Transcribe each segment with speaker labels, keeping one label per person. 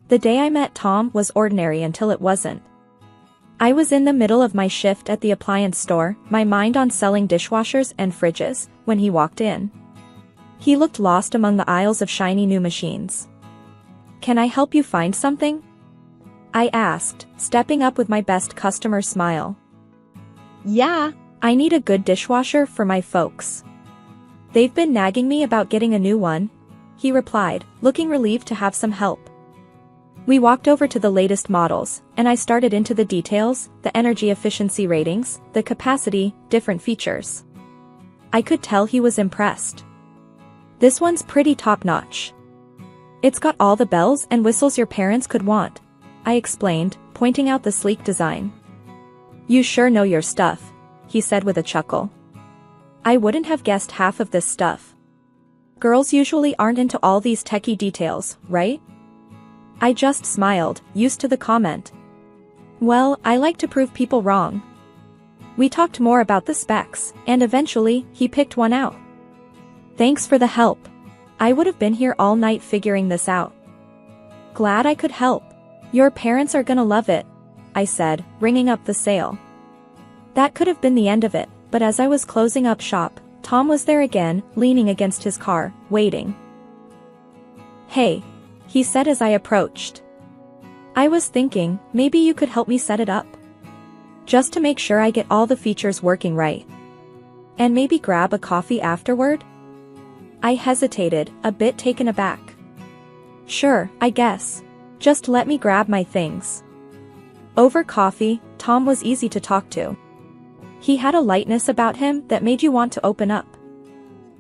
Speaker 1: The day I met Tom was ordinary until it wasn't. I was in the middle of my shift at the appliance store, my mind on selling dishwashers and fridges, when he walked in. He looked lost among the aisles of shiny new machines. "Can I help you find something?" I asked, stepping up with my best customer smile. "Yeah, I need a good dishwasher for my folks. They've been nagging me about getting a new one," he replied, looking relieved to have some help. We walked over to the latest models, and I started into the details, the energy efficiency ratings, the capacity, different features. I could tell he was impressed. "This one's pretty top-notch. It's got all the bells and whistles your parents could want," I explained, pointing out the sleek design. "You sure know your stuff," he said with a chuckle. I wouldn't have guessed half of this stuff. Girls usually aren't into all these techie details, right? I just smiled, used to the comment. Well, I like to prove people wrong. We talked more about the specs, and eventually, he picked one out. "Thanks for the help. I would have been here all night figuring this out." "Glad I could help. Your parents are gonna love it," I said, ringing up the sale. That could have been the end of it, but as I was closing up shop, Tom was there again, leaning against his car, waiting. "Hey," he said as I approached. "I was thinking, maybe you could help me set it up. Just to make sure I get all the features working right. And maybe grab a coffee afterward?" I hesitated, a bit taken aback. "Sure, I guess. Just let me grab my things." Over coffee, Tom was easy to talk to. He had a lightness about him that made you want to open up.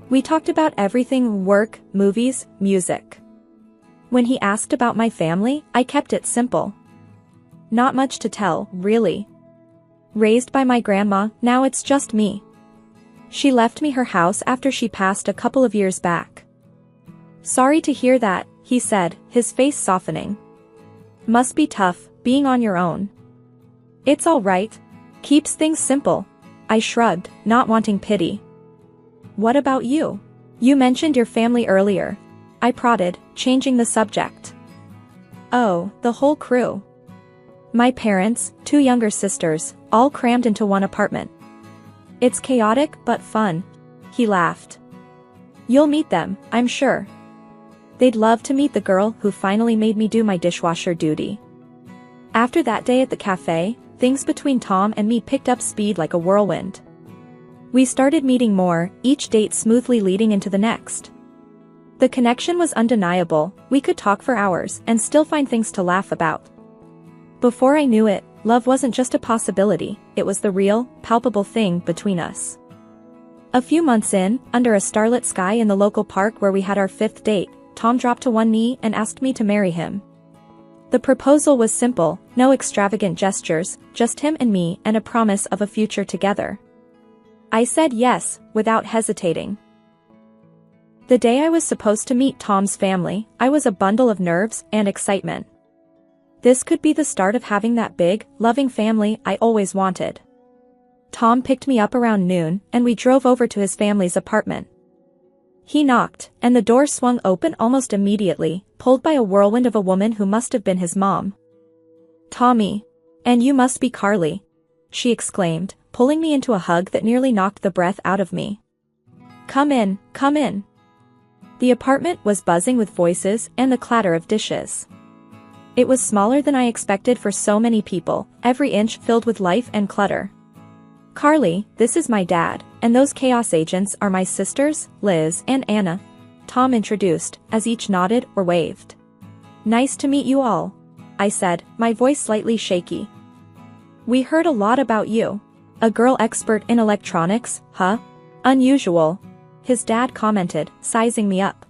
Speaker 1: We talked about everything: work, movies, music. When he asked about my family, I kept it simple. Not much to tell, really. Raised by my grandma, now it's just me. She left me her house after she passed a couple of years back. "Sorry to hear that," he said, his face softening. "Must be tough, being on your own." "It's all right. Keeps things simple," I shrugged, not wanting pity. "What about you? You mentioned your family earlier," I prodded, changing the subject. "Oh, the whole crew. My parents, 2 younger sisters, all crammed into one apartment. It's chaotic but fun," he laughed. "You'll meet them, I'm sure. They'd love to meet the girl who finally made me do my dishwasher duty." After that day at the cafe, things between Tom and me picked up speed like a whirlwind. We started meeting more, each date smoothly leading into the next. The connection was undeniable. We could talk for hours and still find things to laugh about. Before I knew it, love wasn't just a possibility, it was the real, palpable thing between us. A few months in, under a starlit sky in the local park where we had our 5th date, Tom dropped to one knee and asked me to marry him. The proposal was simple, no extravagant gestures, just him and me and a promise of a future together. I said yes, without hesitating. The day I was supposed to meet Tom's family, I was a bundle of nerves and excitement. This could be the start of having that big, loving family I always wanted. Tom picked me up around noon, and we drove over to his family's apartment. He knocked, and the door swung open almost immediately, pulled by a whirlwind of a woman who must have been his mom. "Tommy. And you must be Carly," she exclaimed, pulling me into a hug that nearly knocked the breath out of me. Come in, come in." The apartment was buzzing with voices and the clatter of dishes. It was smaller than I expected for so many people, every inch filled with life and clutter. "Carly, this is my dad, and those chaos agents are my sisters, Liz and Anna," Tom introduced, as each nodded or waved. "Nice to meet you all," I said, my voice slightly shaky. "We heard a lot about you. A girl expert in electronics, huh? Unusual," his dad commented, sizing me up.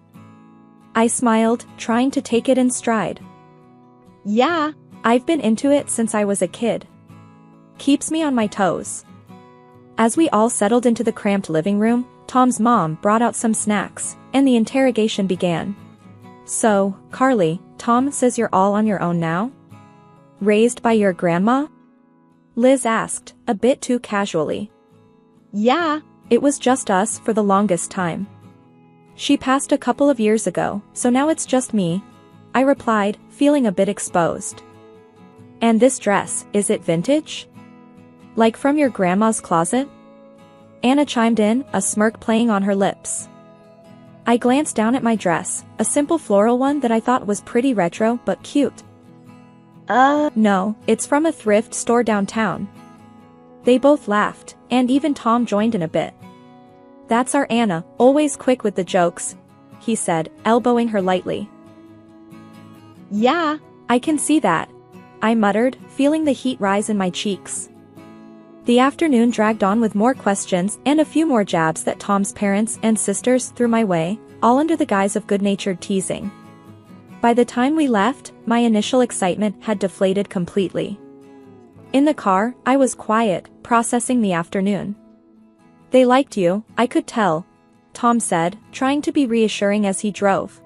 Speaker 1: I smiled, trying to take it in stride. "Yeah, I've been into it since I was a kid. Keeps me on my toes." As we all settled into the cramped living room, Tom's mom brought out some snacks, and the interrogation began. "So, Carly, Tom says you're all on your own now? Raised by your grandma?" Liz asked, a bit too casually. "Yeah, it was just us for the longest time. She passed a couple of years ago, so now it's just me," I replied, feeling a bit exposed. And this dress, is it vintage? Like from your grandma's closet? Anna chimed in, a smirk playing on her lips. I glanced down at my dress, a simple floral one that I thought was pretty retro but cute. No, it's from a thrift store downtown. They both laughed, and even Tom joined in a bit. That's our Anna, always quick with the jokes, he said, elbowing her lightly.
Speaker 2: Yeah,
Speaker 1: I can see that, I muttered, feeling the heat rise in my cheeks. The afternoon dragged on with more questions and a few more jabs that Tom's parents and sisters threw my way, all under the guise of good-natured teasing. By the time we left, my initial excitement had deflated completely. In the car, I was quiet, processing the afternoon. They liked you, I could tell, Tom said, trying to be reassuring as he drove.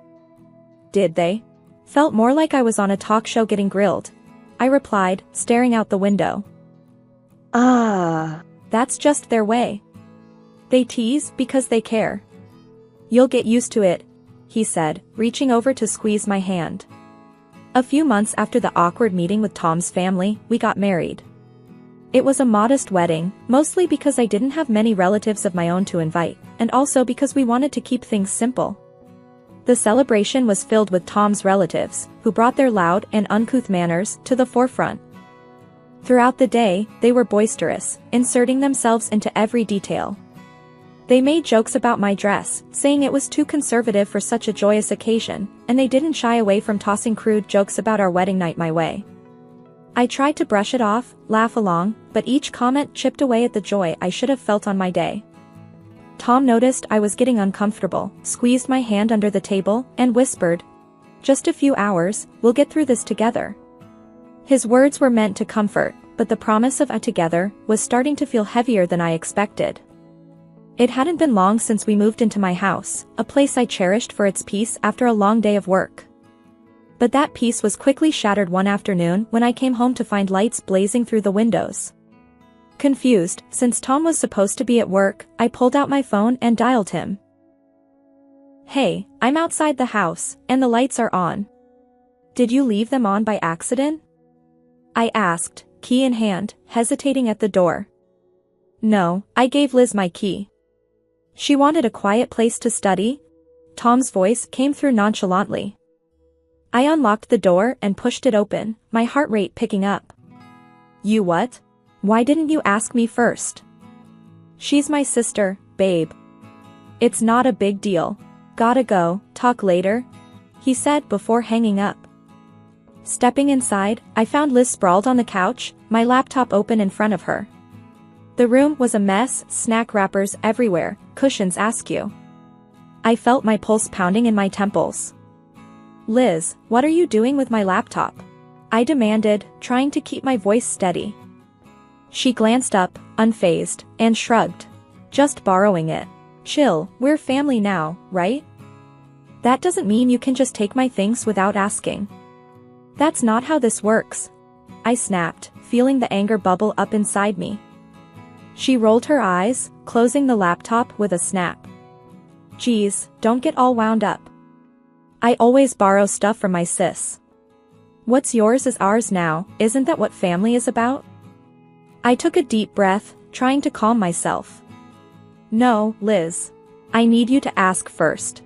Speaker 1: Did they? Felt more like I was on a talk show getting grilled, I replied, staring out the window. That's just their way. They tease because they care. You'll get used to it, he said, reaching over to squeeze my hand. A few months after the awkward meeting with Tom's family, we got married. It was a modest wedding, mostly because I didn't have many relatives of my own to invite, and also because we wanted to keep things simple. The celebration was filled with Tom's relatives, who brought their loud and uncouth manners to the forefront. Throughout the day, they were boisterous, inserting themselves into every detail. They made jokes about my dress, saying it was too conservative for such a joyous occasion, and they didn't shy away from tossing crude jokes about our wedding night my way. I tried to brush it off, laugh along, but each comment chipped away at the joy I should have felt on my day. Tom noticed I was getting uncomfortable, squeezed my hand under the table, and whispered, "Just a few hours, we'll get through this together." His words were meant to comfort, but the promise of a together was starting to feel heavier than I expected. It hadn't been long since we moved into my house, a place I cherished for its peace after a long day of work. But that peace was quickly shattered one afternoon when I came home to find lights blazing through the windows. Confused, since Tom was supposed to be at work, I pulled out my phone and dialed him. "Hey, I'm outside the house, and the lights are on. Did you leave them on by accident?" I asked, key in hand, hesitating at the door. "No, I gave Liz my key. She wanted a quiet place to study." Tom's voice came through nonchalantly. I unlocked the door and pushed it open, my heart rate picking up. "You what? Why didn't you ask me first?" "She's my sister, babe. It's not a big deal. Gotta go, talk later," he said before hanging up. Stepping inside, I found Liz sprawled on the couch, my laptop open in front of her. The room was a mess, snack wrappers everywhere, cushions askew. I felt my pulse pounding in my temples. "Liz, what are you doing with my laptop?" I demanded, trying to keep my voice steady. She glanced up, unfazed, and shrugged. "Just borrowing it. Chill, we're family now, right? That doesn't mean you can just take my things without asking." "That's not how this works," I snapped, feeling the anger bubble up inside me. She rolled her eyes, closing the laptop with a snap. "Geez, don't get all wound up. I always borrow stuff from my sis. What's yours is ours now, isn't that what family is about?" I took a deep breath, trying to calm myself. "No, Liz. I need you to ask first.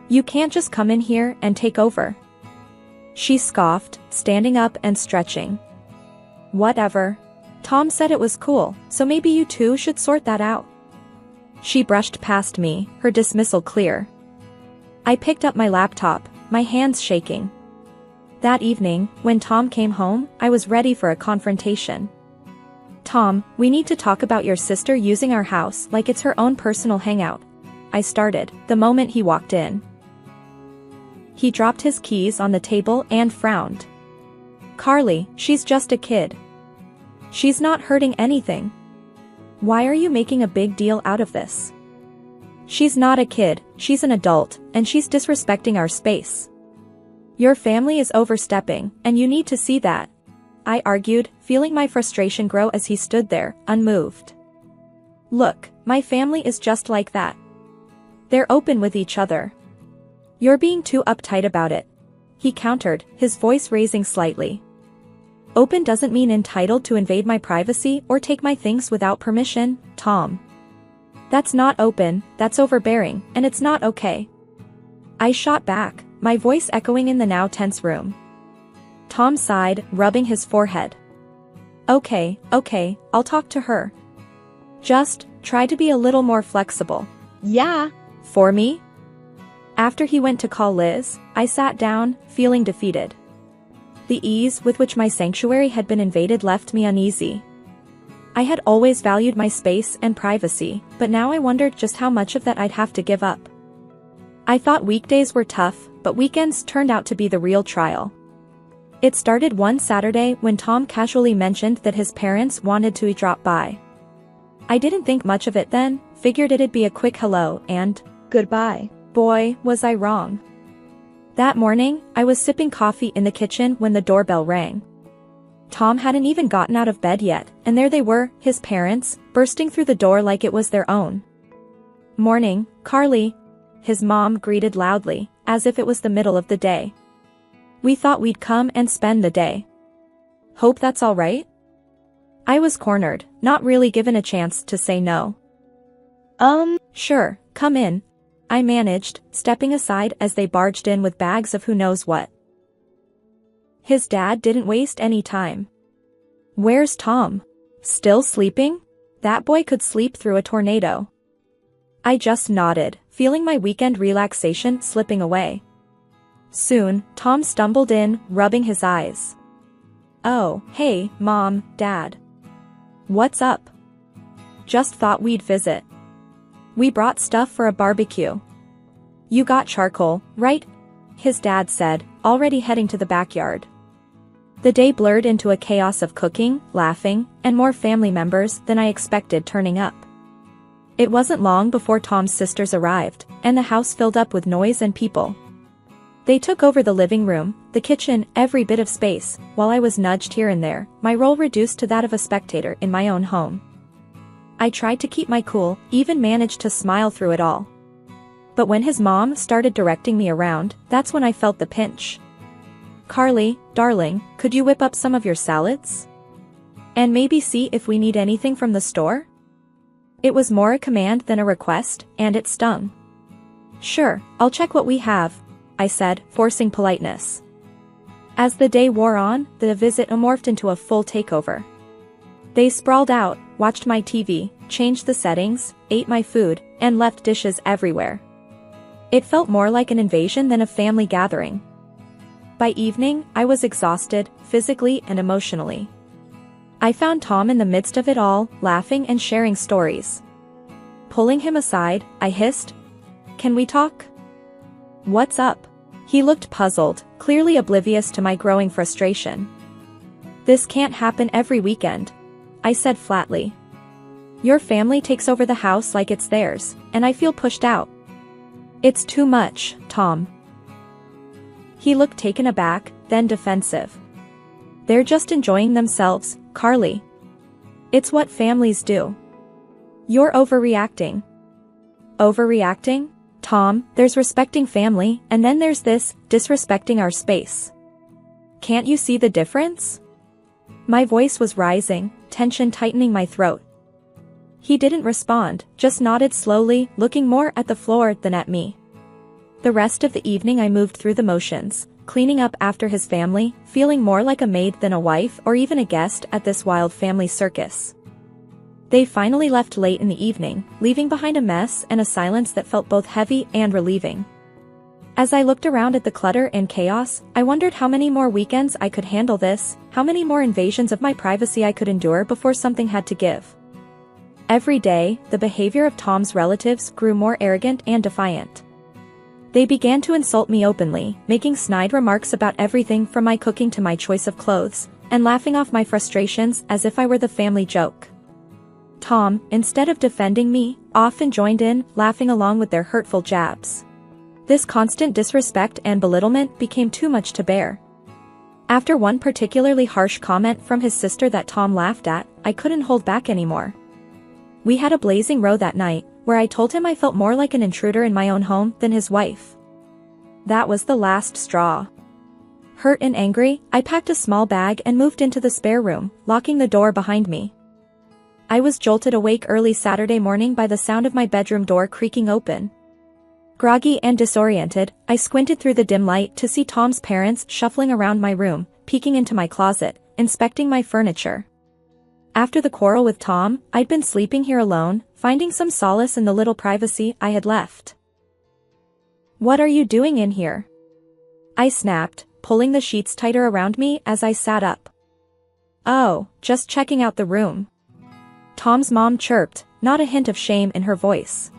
Speaker 1: You can't just come in here and take over." She scoffed, standing up and stretching. "Whatever. Tom said it was cool, so maybe you two should sort that out." She brushed past me, her dismissal clear. I picked up my laptop, my hands shaking. That evening, when Tom came home, I was ready for a confrontation. "Tom, we need to talk about your sister using our house like it's her own personal hangout," I started, the moment he walked in. He dropped his keys on the table and frowned. "Carly, she's just a kid. She's not hurting anything. Why are you making a big deal out of this? She's not a kid, she's an adult, and she's disrespecting our space. Your family is overstepping, and you need to see that," I argued, feeling my frustration grow as he stood there, unmoved. "Look, my family is just like that. They're open with each other. You're being too uptight about it," he countered, his voice raising slightly. Open doesn't mean entitled to invade my privacy or take my things without permission, Tom. That's not open, that's overbearing, and it's not okay. I shot back, my voice echoing in the now tense room. Tom sighed, rubbing his forehead. Okay, I'll talk to her. Just try to be a little more flexible.
Speaker 2: Yeah.
Speaker 1: For me? After he went to call Liz, I sat down, feeling defeated. The ease with which my sanctuary had been invaded left me uneasy. I had always valued my space and privacy, but now I wondered just how much of that I'd have to give up. I thought weekdays were tough, but weekends turned out to be the real trial. It started one Saturday when Tom casually mentioned that his parents wanted to drop by. I didn't think much of it then, figured it'd be a quick hello and
Speaker 2: Goodbye.
Speaker 1: boy, was I wrong. That morning, I was sipping coffee in the kitchen when the doorbell rang. Tom hadn't even gotten out of bed yet, and there they were, his parents, bursting through the door like it was their own. Morning, Carly. His mom greeted loudly, as if it was the middle of the day. We thought we'd come and spend the day. Hope that's all right? I was cornered, not really given a chance to say no. Sure, come in, I managed, stepping aside as they barged in with bags of who knows what. His dad didn't waste any time. Where's Tom? Still sleeping? That boy could sleep through a tornado. I just nodded, feeling my weekend relaxation slipping away. Soon, Tom stumbled in, rubbing his eyes. Oh, hey, Mom, Dad. What's up? Just thought we'd visit. We brought stuff for a barbecue. You got charcoal, right? His dad said, already heading to the backyard. The day blurred into a chaos of cooking, laughing, and more family members than I expected turning up. It wasn't long before Tom's sisters arrived, and the house filled up with noise and people. They took over the living room, the kitchen, every bit of space, while I was nudged here and there, my role reduced to that of a spectator in my own home. I tried to keep my cool, even managed to smile through it all. But when his mom started directing me around, that's when I felt the pinch. Carly, darling, could you whip up some of your salads? And maybe see if we need anything from the store? It was more a command than a request, and it stung. Sure, I'll check what we have, I said, forcing politeness. As the day wore on, the visit morphed into a full takeover. They sprawled out, watched my TV, changed the settings, ate my food, and left dishes everywhere. It felt more like an invasion than a family gathering. By evening, I was exhausted, physically and emotionally. I found Tom in the midst of it all, laughing and sharing stories. Pulling him aside, I hissed, "Can we talk?" "What's up?" He looked puzzled, clearly oblivious to my growing frustration. "This can't happen every weekend," I said flatly. "Your family takes over the house like it's theirs, and I feel pushed out." "It's too much, Tom." He looked taken aback, then defensive. "They're just enjoying themselves, Carly. It's what families do." "You're overreacting." "Overreacting? Tom, there's respecting family, and then there's this, disrespecting our space. Can't you see the difference?" My voice was rising, tension tightening my throat. He didn't respond, just nodded slowly, looking more at the floor than at me. The rest of the evening I moved through the motions, cleaning up after his family, feeling more like a maid than a wife or even a guest at this wild family circus. They finally left late in the evening, leaving behind a mess and a silence that felt both heavy and relieving. As I looked around at the clutter and chaos, I wondered how many more weekends I could handle this, how many more invasions of my privacy I could endure before something had to give. Every day, the behavior of Tom's relatives grew more arrogant and defiant. They began to insult me openly, making snide remarks about everything from my cooking to my choice of clothes, and laughing off my frustrations as if I were the family joke. Tom, instead of defending me, often joined in, laughing along with their hurtful jabs. This constant disrespect and belittlement became too much to bear. After one particularly harsh comment from his sister that Tom laughed at, I couldn't hold back anymore. We had a blazing row that night, where I told him I felt more like an intruder in my own home than his wife. That was the last straw. Hurt and angry, I packed a small bag and moved into the spare room, locking the door behind me. I was jolted awake early Saturday morning by the sound of my bedroom door creaking open. Groggy and disoriented, I squinted through the dim light to see Tom's parents shuffling around my room, peeking into my closet, inspecting my furniture. After the quarrel with Tom, I'd been sleeping here alone, finding some solace in the little privacy I had left. "What are you doing in here?" I snapped, pulling the sheets tighter around me as I sat up. "Oh, just checking out the room," Tom's mom chirped, not a hint of shame in her voice.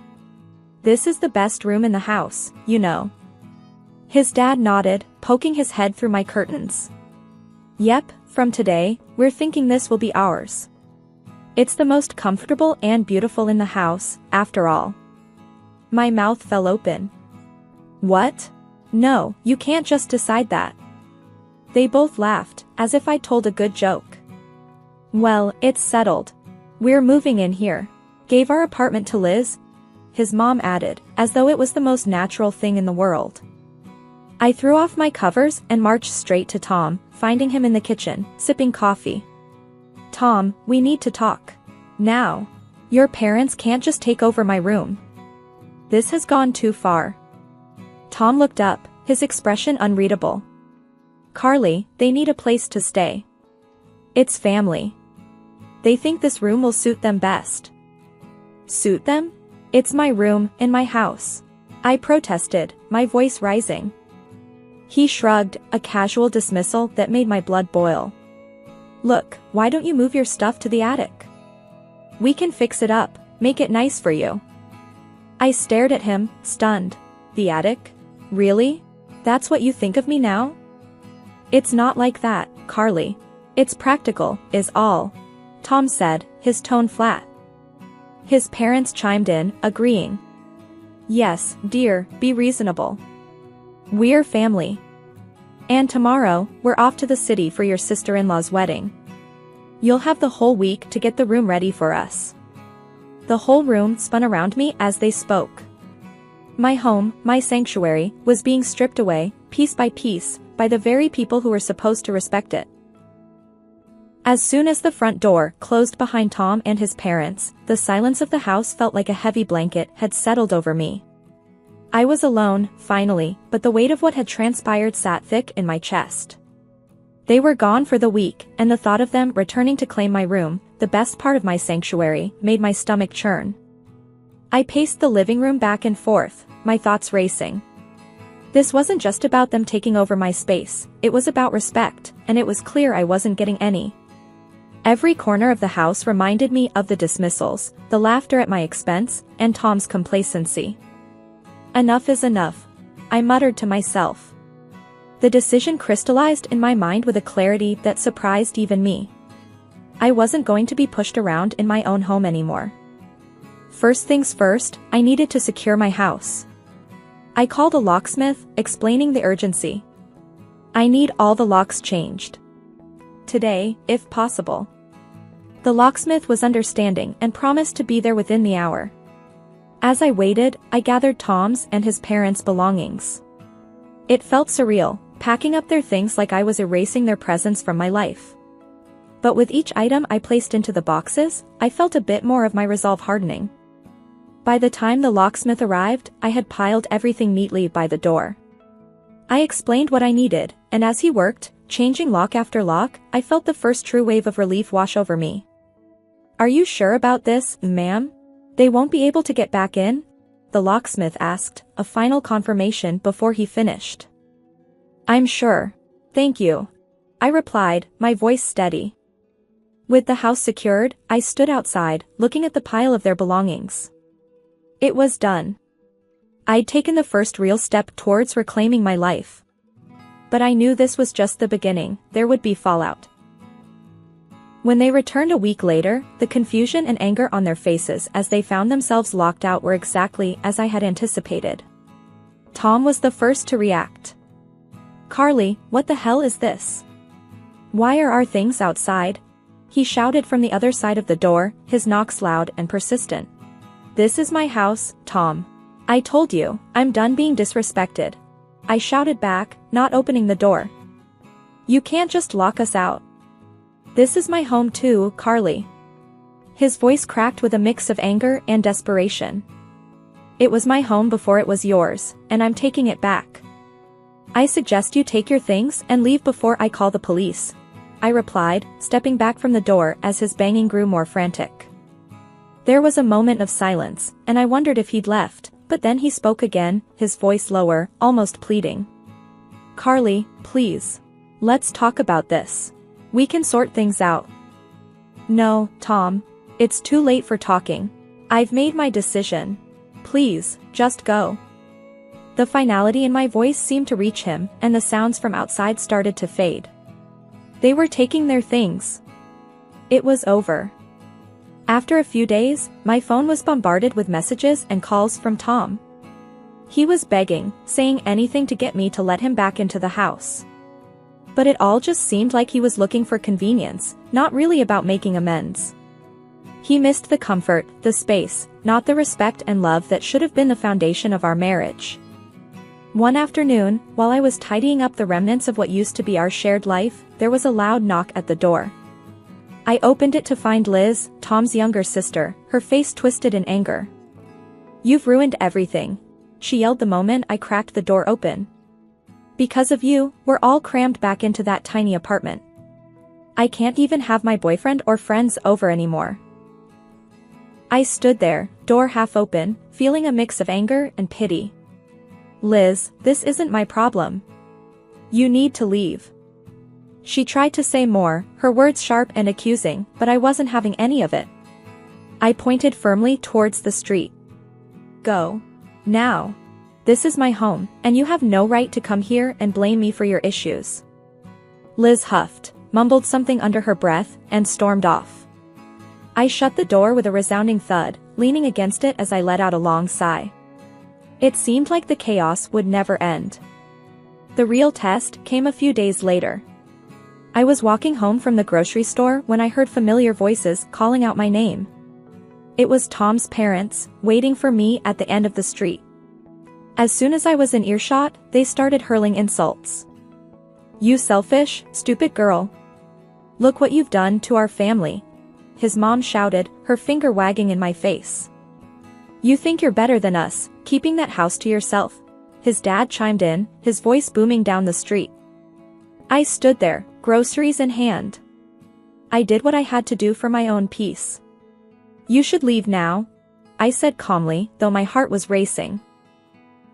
Speaker 1: "This is the best room in the house, you know." His dad nodded, poking his head through my curtains. "Yep, from today, we're thinking this will be ours. It's the most comfortable and beautiful in the house, after all." My mouth fell open. "What? No, you can't just decide that." They both laughed, as if I'd told a good joke. "Well, it's settled. We're moving in here. Gave our apartment to Liz," his mom added, as though it was the most natural thing in the world. I threw off my covers and marched straight to Tom, finding him in the kitchen, sipping coffee. "Tom, we need to talk. Now. Your parents can't just take over my room. This has gone too far." Tom looked up, his expression unreadable. "Carly, they need a place to stay. It's family. They think this room will suit them best." "Suit them? It's my room, in my house," I protested, my voice rising. He shrugged, a casual dismissal that made my blood boil. "Look, why don't you move your stuff to the attic? We can fix it up, make it nice for you." I stared at him, stunned. "The attic? Really? That's what you think of me now?" "It's not like that, Carly. It's practical, is all," Tom said, his tone flat. His parents chimed in, agreeing. "Yes, dear, be reasonable. We're family. And tomorrow, we're off to the city for your sister-in-law's wedding. You'll have the whole week to get the room ready for us." The whole room spun around me as they spoke. My home, my sanctuary, was being stripped away, piece by piece, by the very people who were supposed to respect it. As soon as the front door closed behind Tom and his parents, the silence of the house felt like a heavy blanket had settled over me. I was alone, finally, but the weight of what had transpired sat thick in my chest. They were gone for the week, and the thought of them returning to claim my room, the best part of my sanctuary, made my stomach churn. I paced the living room back and forth, my thoughts racing. This wasn't just about them taking over my space, it was about respect, and it was clear I wasn't getting any. Every corner of the house reminded me of the dismissals, the laughter at my expense, and Tom's complacency. Enough is enough, I muttered to myself. The decision crystallized in my mind with a clarity that surprised even me. I wasn't going to be pushed around in my own home anymore. First things first, I needed to secure my house. I called a locksmith, explaining the urgency. I need all the locks changed. Today, if possible. The locksmith was understanding and promised to be there within the hour. As I waited, I gathered Tom's and his parents' belongings. It felt surreal, packing up their things like I was erasing their presence from my life. But with each item I placed into the boxes, I felt a bit more of my resolve hardening. By the time the locksmith arrived, I had piled everything neatly by the door. I explained what I needed, and as he worked, changing lock after lock, I felt the first true wave of relief wash over me. "Are you sure about this, ma'am? They won't be able to get back in?" the locksmith asked, a final confirmation before he finished. "I'm sure. Thank you," I replied, my voice steady. With the house secured, I stood outside, looking at the pile of their belongings. It was done. I'd taken the first real step towards reclaiming my life. But I knew this was just the beginning, there would be fallout. When they returned a week later, the confusion and anger on their faces as they found themselves locked out were exactly as I had anticipated. Tom was the first to react. "Carly, what the hell is this? Why are our things outside?" he shouted from the other side of the door, his knocks loud and persistent. "This is my house, Tom. I told you, I'm done being disrespected," I shouted back, not opening the door. You can't just lock us out. This is my home too, Carly. His voice cracked with a mix of anger and desperation. It was my home before it was yours, and I'm taking it back. I suggest you take your things and leave before I call the police, I replied, stepping back from the door as his banging grew more frantic. There was a moment of silence, and I wondered if he'd left, but then he spoke again, his voice lower, almost pleading. Carly, please. Let's talk about this. We can sort things out. No, Tom. It's too late for talking. I've made my decision. Please, just go. The finality in my voice seemed to reach him, and the sounds from outside started to fade. They were taking their things. It was over. After a few days, my phone was bombarded with messages and calls from Tom. He was begging, saying anything to get me to let him back into the house. But it all just seemed like he was looking for convenience, not really about making amends. He missed the comfort, the space, not the respect and love that should have been the foundation of our marriage. One afternoon, while I was tidying up the remnants of what used to be our shared life, there was a loud knock at the door. I opened it to find Liz, Tom's younger sister, her face twisted in anger. You've ruined everything, she yelled the moment I cracked the door open. Because of you, we're all crammed back into that tiny apartment. I can't even have my boyfriend or friends over anymore. I stood there, door half open, feeling a mix of anger and pity. Liz, this isn't my problem. You need to leave. She tried to say more, her words sharp and accusing, but I wasn't having any of it. I pointed firmly towards the street. Go. Now. This is my home, and you have no right to come here and blame me for your issues. Liz huffed, mumbled something under her breath, and stormed off. I shut the door with a resounding thud, leaning against it as I let out a long sigh. It seemed like the chaos would never end. The real test came a few days later. I was walking home from the grocery store when I heard familiar voices calling out my name. It was Tom's parents, waiting for me at the end of the street. As soon as I was in earshot, they started hurling insults. You selfish, stupid girl. Look what you've done to our family. His mom shouted, her finger wagging in my face. You think you're better than us, keeping that house to yourself. His dad chimed in, his voice booming down the street. I stood there, groceries in hand. I did what I had to do for my own peace. You should leave now, I said calmly, though my heart was racing.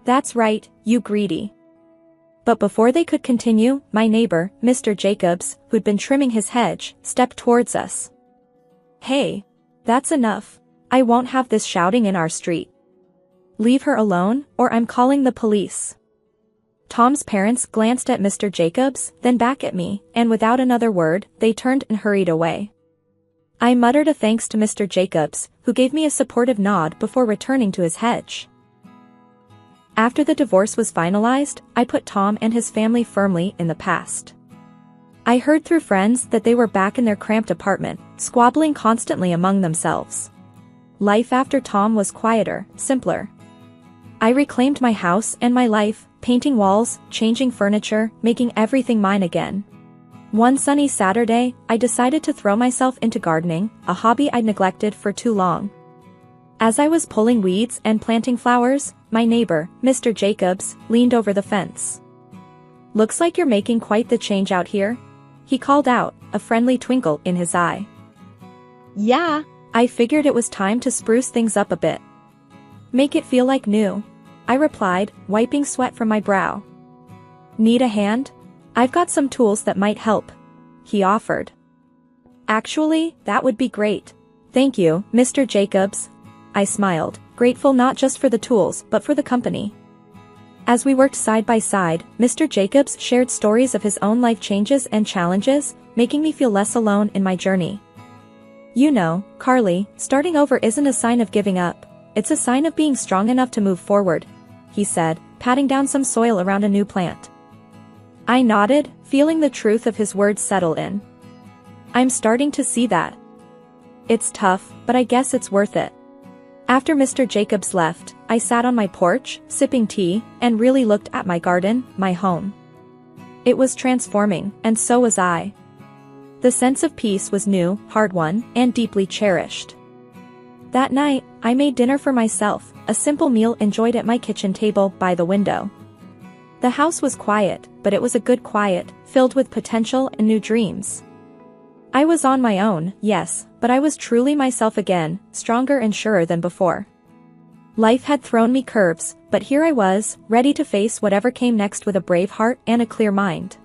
Speaker 1: That's right, you greedy. But before they could continue, my neighbor, Mr. Jacobs, who'd been trimming his hedge, stepped towards us. Hey. That's enough. I won't have this shouting in our street. Leave her alone, or I'm calling the police. Tom's parents glanced at Mr. Jacobs, then back at me, and without another word, they turned and hurried away. I muttered a thanks to Mr. Jacobs, who gave me a supportive nod before returning to his hedge. After the divorce was finalized, I put Tom and his family firmly in the past. I heard through friends that they were back in their cramped apartment, squabbling constantly among themselves. Life after Tom was quieter, simpler. I reclaimed my house and my life, painting walls, changing furniture, making everything mine again. One sunny Saturday, I decided to throw myself into gardening, a hobby I'd neglected for too long. As I was pulling weeds and planting flowers, my neighbor, Mr. Jacobs, leaned over the fence. Looks like you're making quite the change out here, he called out, a friendly twinkle in his eye. Yeah, I figured it was time to spruce things up a bit. Make it feel like new, I replied, wiping sweat from my brow. Need a hand? I've got some tools that might help, he offered. Actually, that would be great. Thank you, Mr. Jacobs, I smiled, grateful not just for the tools but for the company. As we worked side by side, Mr. Jacobs shared stories of his own life changes and challenges, making me feel less alone in my journey. You know, Carly, starting over isn't a sign of giving up, it's a sign of being strong enough to move forward, he said, patting down some soil around a new plant. I nodded, feeling the truth of his words settle in. I'm starting to see that. It's tough, but I guess it's worth it. After Mr. Jacobs left, I sat on my porch, sipping tea, and really looked at my garden, my home. It was transforming, and so was I. The sense of peace was new, hard-won, and deeply cherished. That night, I made dinner for myself, a simple meal enjoyed at my kitchen table by the window. The house was quiet, but it was a good quiet, filled with potential and new dreams. I was on my own, yes, but I was truly myself again, stronger and surer than before. Life had thrown me curves, but here I was, ready to face whatever came next with a brave heart and a clear mind.